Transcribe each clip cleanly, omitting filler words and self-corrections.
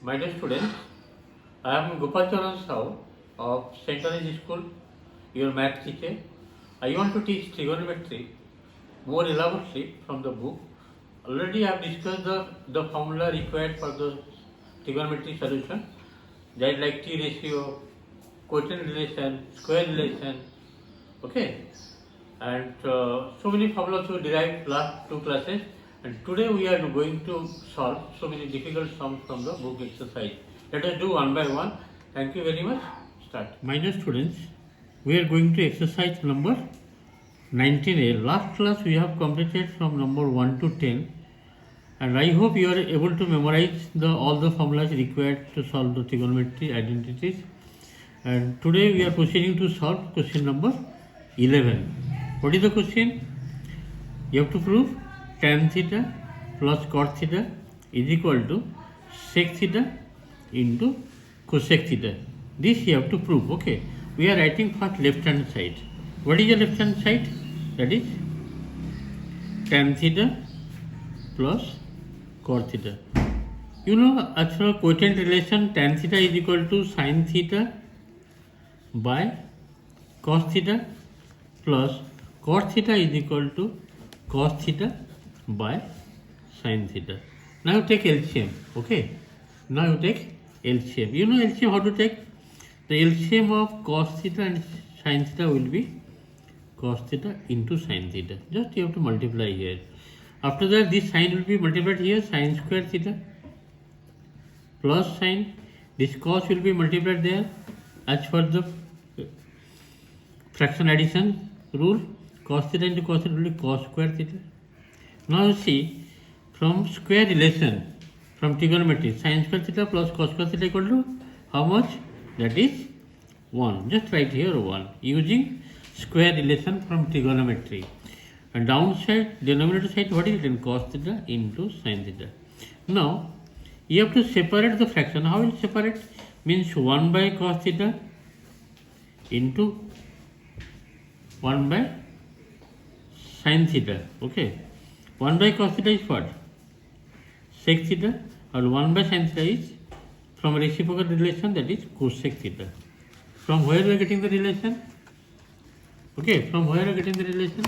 My dear students, I am Gopal Charan Sahu of St. Anne's School, your math teacher. I want to teach trigonometry more elaborately from the book. Already I have discussed the formula required for the trigonometry solution, that like T ratio, quotient relation, square relation, okay, and so many formulas we derived last two classes. And today we are going to solve so many difficult sums from the book exercise. Let us do one by one. Thank you very much. Start. My dear students, we are going to exercise number 19A. Last class we have completed from number 1 to 10, and I hope you are able to memorize all the formulas required to solve the trigonometry identities. And today we are proceeding to solve question number 11. What is the question? You have to prove tan theta plus cot theta is equal to sec theta into cosec theta. This you have to prove. Okay. We are writing first left hand side. What is the left hand side? That is tan theta plus cot theta. You know, as for quotient relation, tan theta is equal to sin theta by cos theta plus cot theta is equal to cos theta by sin theta. Now you take LCM. Okay. Now you take LCM. You know LCM how to take? The LCM of cos theta and sin theta will be cos theta into sin theta. Just you have to multiply here. After that, this sin will be multiplied here, sin square theta plus sin. This cos will be multiplied there as per the fraction addition rule. Cos theta into cos theta will be cos square theta. Now you see, from square relation, from trigonometry, sin square theta plus cos square theta equal to how much? That is 1. Just write here 1 using square relation from trigonometry. And downside, denominator side, what is it? In cos theta into sin theta. Now, you have to separate the fraction. How will you separate? Means 1 by cos theta into 1 by sin theta. Okay. 1 by cos theta is what? Sec theta, or 1 by sin theta is from reciprocal relation, that is cosec theta. From where we are getting the relation? Okay, from where we are getting the relation?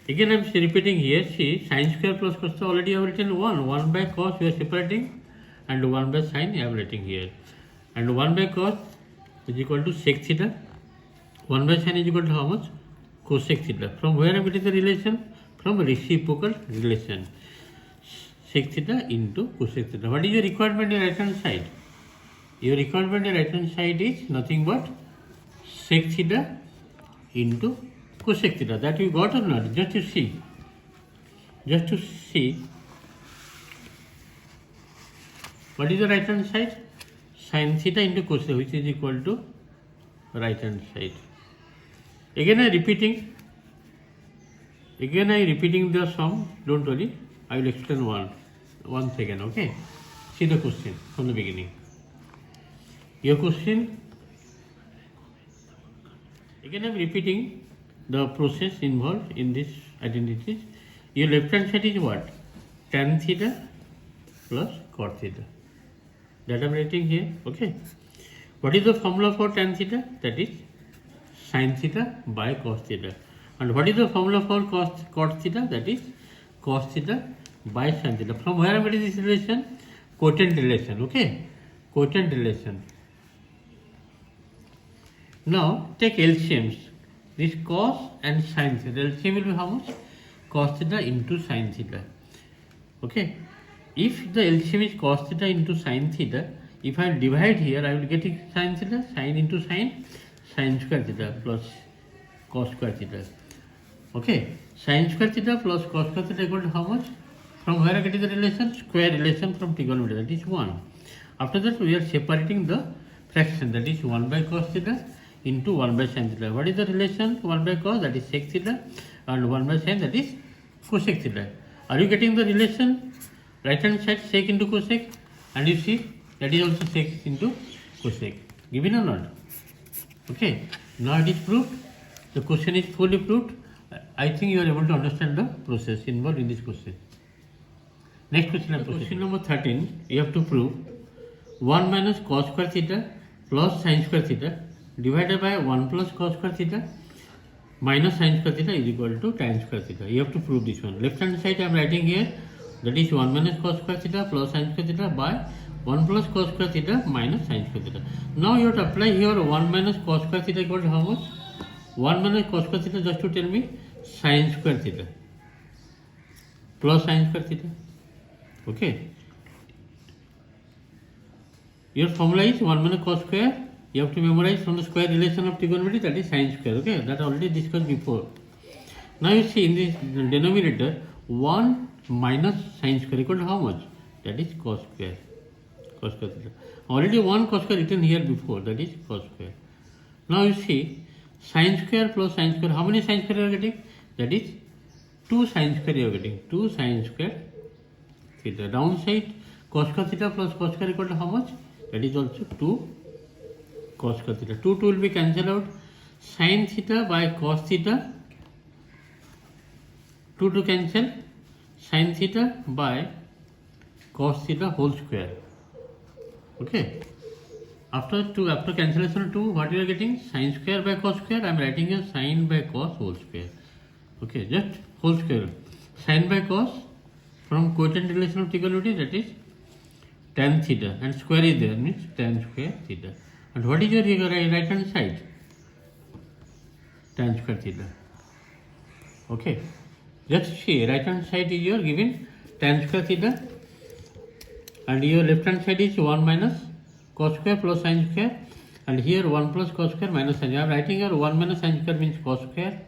Again I am repeating here, see, sin square plus cos theta already I have written 1. 1 by cos we are separating, and 1 by sin I am writing here. And 1 by cos is equal to sec theta. 1 by sin is equal to how much? Cosec theta. From where I am getting the relation? From reciprocal relation. Sec theta into cosec theta. What is your requirement in right hand side? Your requirement in right hand side is nothing but sec theta into cosec theta. That you got or not? Just to see. Just to see. What is the right hand side? Sin theta into cosec, which is equal to right hand side. Again I repeating the sum. Don't worry, I will explain one second. Okay, see the question from the beginning. Your question, again I am repeating the process involved in this identities. Your left hand side is what? Tan theta plus cot theta. That I am writing here. Okay. What is the formula for tan theta? That is sin theta by cos theta. And what is the formula for cot theta? That is cos theta by sin theta. From where I am getting this relation? Quotient relation. Okay, quotient relation. Now take LCMs. This cos and sin theta. LCM will be how much? Cos theta into sin theta. Okay. If the LCM is cos theta into sin theta, if I divide here, I will get sin theta, sin into sin, sin square theta plus cos square theta. Okay, sin square theta plus cos square theta equal to how much? From where I get the relation? Square relation from trigonometry, that is 1. After that, we are separating the fraction, that is 1 by cos theta into 1 by sin theta. What is the relation? 1 by cos, that is sec theta, and 1 by sin, that is cosec theta. Are you getting the relation? Right hand side sec into cosec, and you see that is also sec into cosec. Given or not? Okay. Now it is proved. The question is fully proved. I think you are able to understand the process involved in this question. Next question. Question number 13. You have to prove 1 minus cos square theta plus sin square theta divided by 1 plus cos square theta minus sin square theta is equal to tan square theta. You have to prove this one. Left hand side I am writing here, that is 1 minus cos square theta plus sin square theta by 1 plus cos square theta minus sin square theta. Now you have to apply here 1 minus cos square theta equal to how much? 1 minus cos square theta, just to tell me, sin square theta plus sin square theta. Okay. Your formula is 1 minus cos square. You have to memorize from the square relation of trigonometry, that is sin square. Okay, that already discussed before. Now you see in this denominator 1 minus sin square equal to how much? That is cos square. Cos square theta. Already 1 cos square written here before, that is cos square. Now you see sin square plus sin square. How many sin square you are getting? That is 2 sin square you are getting. 2 sin square theta. Downside cos square theta plus cos square equal to how much? That is also 2 cos square theta. 2 will be cancelled out. Sin theta by cos theta. 2 to cancel. Sin theta by cos theta whole square. Okay. After cancellation of 2, what you are getting? Sin square by cos square. I am writing here sin by cos whole square. Okay, just whole square. Sin by cos from quotient relation of trigonometry, that is tan theta, and square is there, means tan square theta. And what is your right hand side? Tan square theta. Okay. Just see, right hand side is your given tan square theta, and your left hand side is 1 minus cos square plus sin square, and here 1 plus cos square minus sin. I am writing here 1 minus sin square means cos square,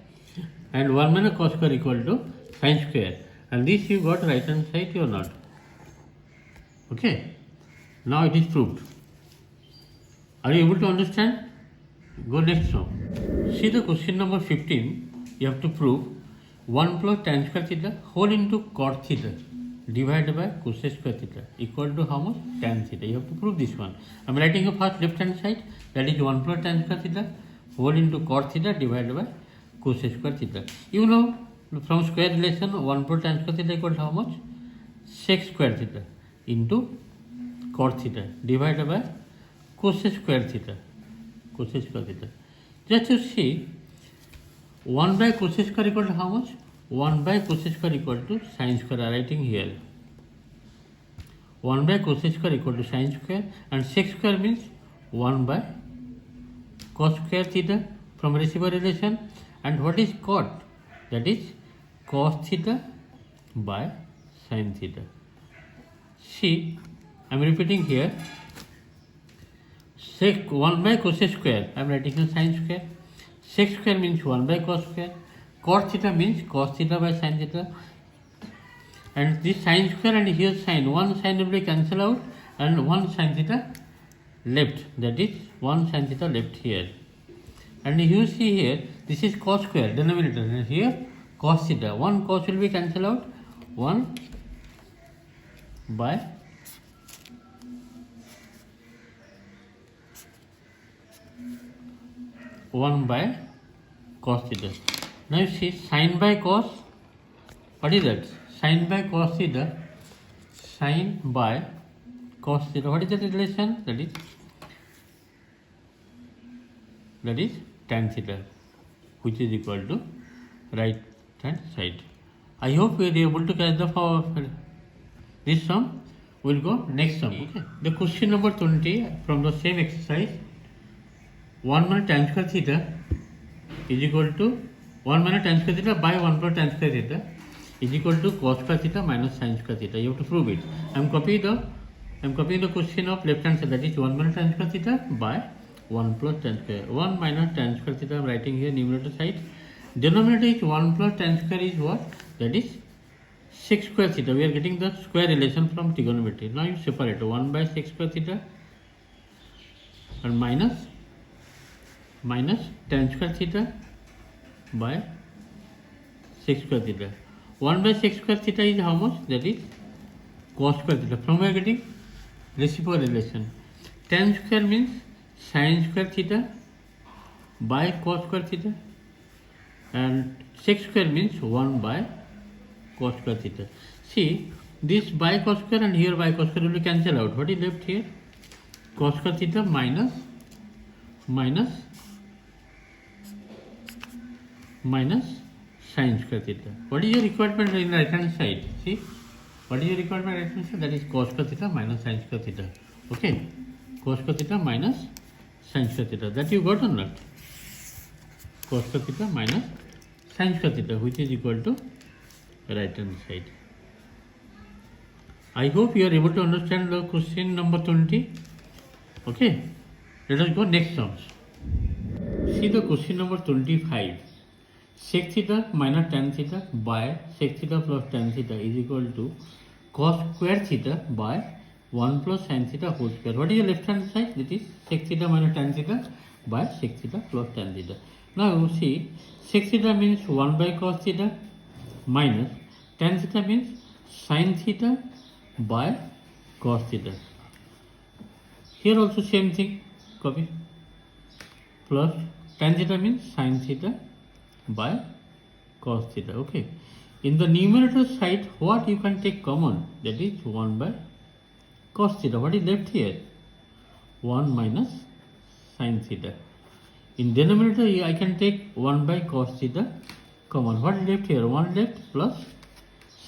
and 1 minus cos square equal to sin square. And this you got right hand side or not? Okay. Now it is proved. Are you able to understand? Go next now. See the question number 15. You have to prove 1 plus tan square theta whole into cot theta divided by cosec square theta equal to how much? Tan theta. You have to prove this one. I am writing a first left hand side, that is 1 plus tan square theta whole into cot theta divided by cosec square theta. You know from square relation 1 plus tan square theta equal to how much? Sec square theta into cot theta divided by cosec square theta. Cosec square theta. Just to see, 1 by cosec square equal to how much? 1 by cosec square equal to sin square. I am writing here 1 by cosec square equal to sin square, and sec square means 1 by cos square theta from receiver relation. And what is cot? That is cos theta by sin theta. See, I am repeating here, sec 1 by cosec square, I am writing here sin square. Sec square means 1 by cos square. Cot theta means cos theta by sin theta. And this sin square and here sin, one sin will be cancelled out and one sin theta left. That is one sin theta left here. And you see here, this is cos square denominator, and here cos theta. One cos will be cancelled out, 1 by cos theta. Now you see sin by cos. What is that? Sin by cos theta. Sin by cos theta. What is that relation? That is tan theta, which is equal to right hand side. I hope we are able to catch the this sum. We will go next sum. Okay. The question number 20 from the same exercise. 1 minus tan square theta is equal to 1 minus tan square theta by 1 plus tan square theta is equal to cos square theta minus sin square theta. You have to prove it. I am copying the question of left hand side, that is 1 minus tan square theta by 1 plus tan square. 1 minus tan square theta I am writing here numerator side. Denominator is 1 plus tan square is what? That is sec square theta. We are getting the square relation from trigonometry. Now you separate 1 by sec square theta and minus tan square theta by sec square theta. 1 by sec square theta is how much? That is cos square theta. From we are getting reciprocal relation. Tan square means sin square theta by cos square theta, and sec square means 1 by cos square theta. See, this by cos square and here by cos square will be cancel out. What is left here? Cos square theta minus sin square theta. What is your requirement in the right hand side? See, what is your requirement right hand side? That is cos square theta minus sin square theta. Okay, cos square theta minus sin square theta. That you got or not? Cos square theta minus sin square theta, which is equal to right hand side. I hope you are able to understand the question number 20. Okay, let us go next sums. See the question number 25. Sec theta minus tan theta by sec theta plus tan theta is equal to cos square theta by 1 plus sin theta whole square. What is your left hand side? That is sec theta minus tan theta by sec theta plus tan theta. Now you see, sec theta means 1 by cos theta minus tan theta means sin theta by cos theta. Here also same thing, copy, plus tan theta means sin theta by cos theta. Okay, in the numerator side, what you can take common? That is 1 by cos theta. What is left here? 1 minus sin theta. In denominator, I can take 1 by cos theta common. What is left here? 1 left plus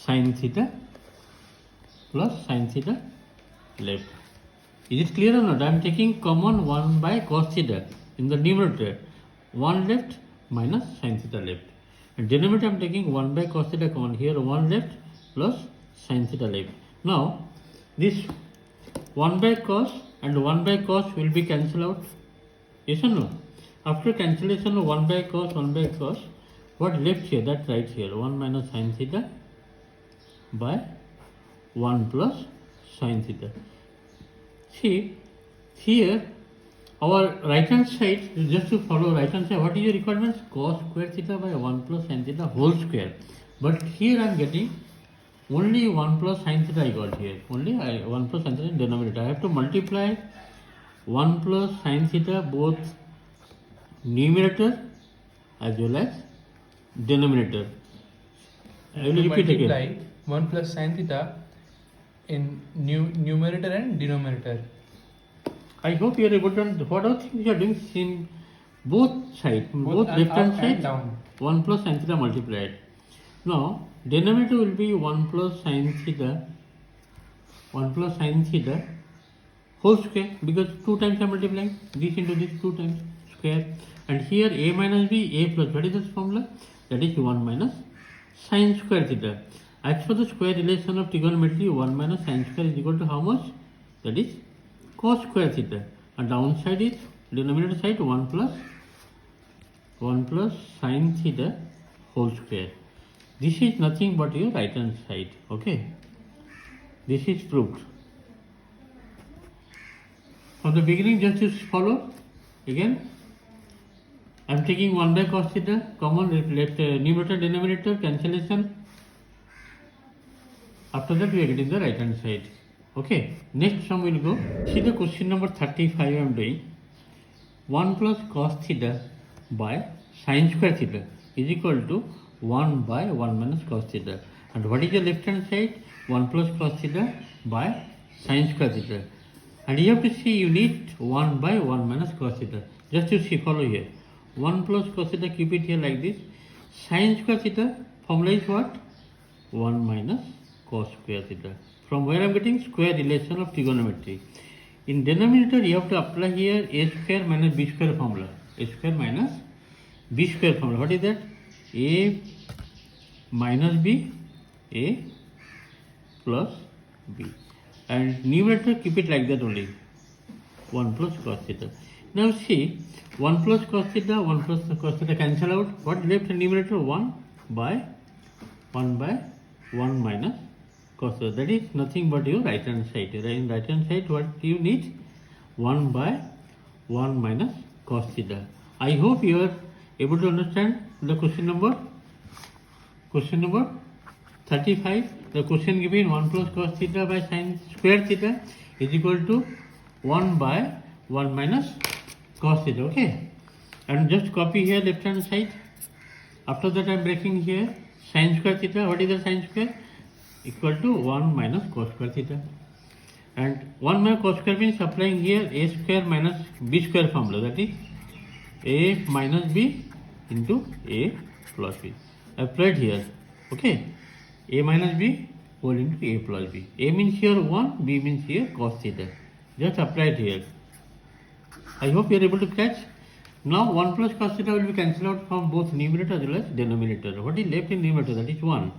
sin theta left. Is it clear or not? I am taking common 1 by cos theta in the numerator. 1 left minus sin theta left. And denominator I am taking 1 by cos theta common. Here 1 left plus sin theta left. Now this 1 by cos and 1 by cos will be cancelled out. Yes or no? After cancellation of 1 by cos, what left here? That right here, 1 minus sin theta by 1 plus sin theta. See, here our right hand side, just to follow right hand side, what is your requirement? Cos square theta by 1 plus sin theta whole square. But here I am getting only 1 plus sin theta I got here. Only 1 plus sin theta in denominator. I have to multiply 1 plus sin theta both numerator as well as denominator. I will repeat again. 1 plus sin theta in numerator and denominator. I hope you are able to understand what are things you are doing in both sides, both left hand side, down. 1 plus sin theta multiplied. Now, denominator will be 1 plus sin theta whole square, because 2 times I am multiplying this into this 2 times square, and here a minus b, a plus, what is this formula? That is 1 minus sin square theta. As for the square relation of trigonometry, 1 minus sin square is equal to how much? That is cos square theta. And downside is denominator side 1 plus sin theta whole square. This is nothing but your right hand side. Okay, this is proved. From the beginning, just to follow again. I am taking 1 by cos theta common, left numerator denominator cancellation. After that we are getting the right hand side. Okay, next sum will go. See the question number 35 I am doing. 1 plus cos theta by sin square theta is equal to 1 by 1 minus cos theta. And what is the left hand side? 1 plus cos theta by sin square theta. And you have to see, you need 1 by 1 minus cos theta. Just to see, follow here. 1 plus cos theta, keep it here like this. Sin square theta formula is what? 1 minus cos square theta. From where I am getting square relation of trigonometry. In denominator, you have to apply here a square minus b square formula. A square minus b square formula. What is that? A minus b, a plus b. And numerator, keep it like that only. 1 plus cos theta. Now see, 1 plus cos theta, 1 plus cos theta cancel out. What left in numerator? 1 by 1 minus cos theta. That is nothing but your right hand side. In right hand side, what you need? 1 by 1 minus cos theta. I hope you are able to understand the question number 35. The question given, 1 plus cos theta by sin square theta is equal to 1 by 1 minus cos theta. Okay, and just copy here left hand side. After that I am breaking here sin square theta. What is the sin square? equal to 1 minus cos square theta. And 1 minus cos square means applying here a square minus b square formula, that is a minus b into a plus b. Applied here, okay? A minus b whole into a plus b. A means here 1, b means here cos theta. Just applied here. I hope you are able to catch. Now 1 plus cos theta will be cancelled out from both numerator as well as denominator. What is left in numerator? That is 1.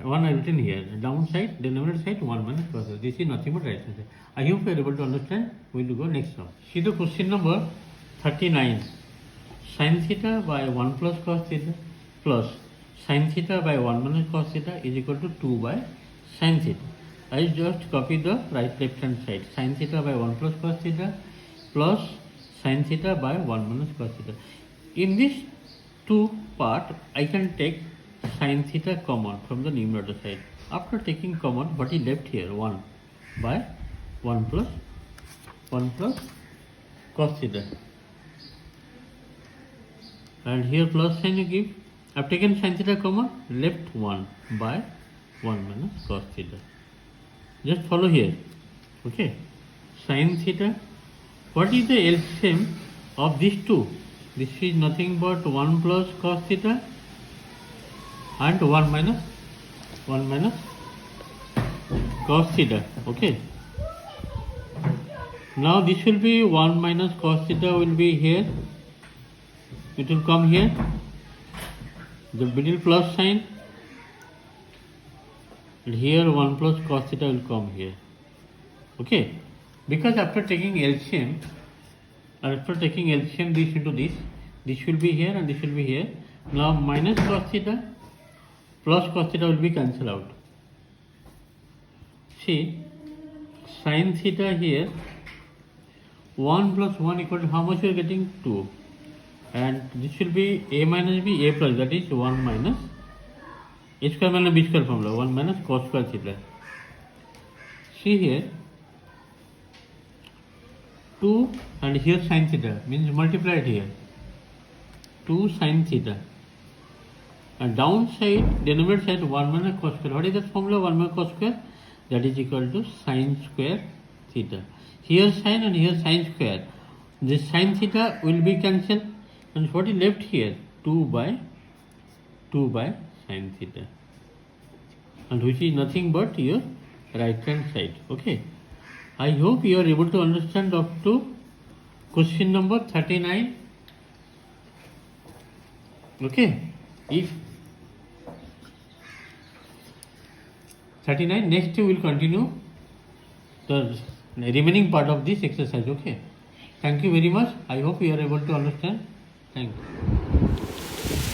1 I written here. Downside, denominator side 1 minus cos theta. This is nothing but right hand side. I hope you are able to understand. We will go next one. See the question number 39. Sin theta by 1 plus cos theta plus sin theta by 1 minus cos theta is equal to 2 by sin theta. I just copy the right left hand side. Sin theta by 1 plus cos theta plus sin theta by 1 minus cos theta. In this two part, I can take sin theta common from the numerator side. After taking common, what is left here? 1 by 1 plus cos theta. And here plus sign you give. I've taken sin theta common, left 1 by 1 minus cos theta. Just follow here. Okay. Sin theta. What is the LCM of these two? This is nothing but 1 plus cos theta and 1 minus cos theta. Okay. Now this will be 1 minus cos theta will be here. It will come here. The middle plus sign. And here 1 plus cos theta will come here. Okay. Because after taking LCM, this into this will be here and this will be here. Now minus cos theta plus cos theta will be cancelled out. See, sin theta here, 1 plus 1 equal to how much we are getting? 2. And this will be a minus b, a plus, that is 1 minus a square minus b square formula, 1 minus cos square theta. See here, 2 and here sin theta means multiplied here, 2 sin theta. And downside, denominator side 1 minus cos square. What is that formula? 1 minus cos square, that is equal to sin square theta. Here sin and here sin square. This sin theta will be cancelled. And what is left here? 2 by sin theta. And which is nothing but your right hand side. Okay. I hope you are able to understand up to question number 39. Okay. If 39, next we will continue the remaining part of this exercise. Okay. Thank you very much. I hope you are able to understand. Thank you.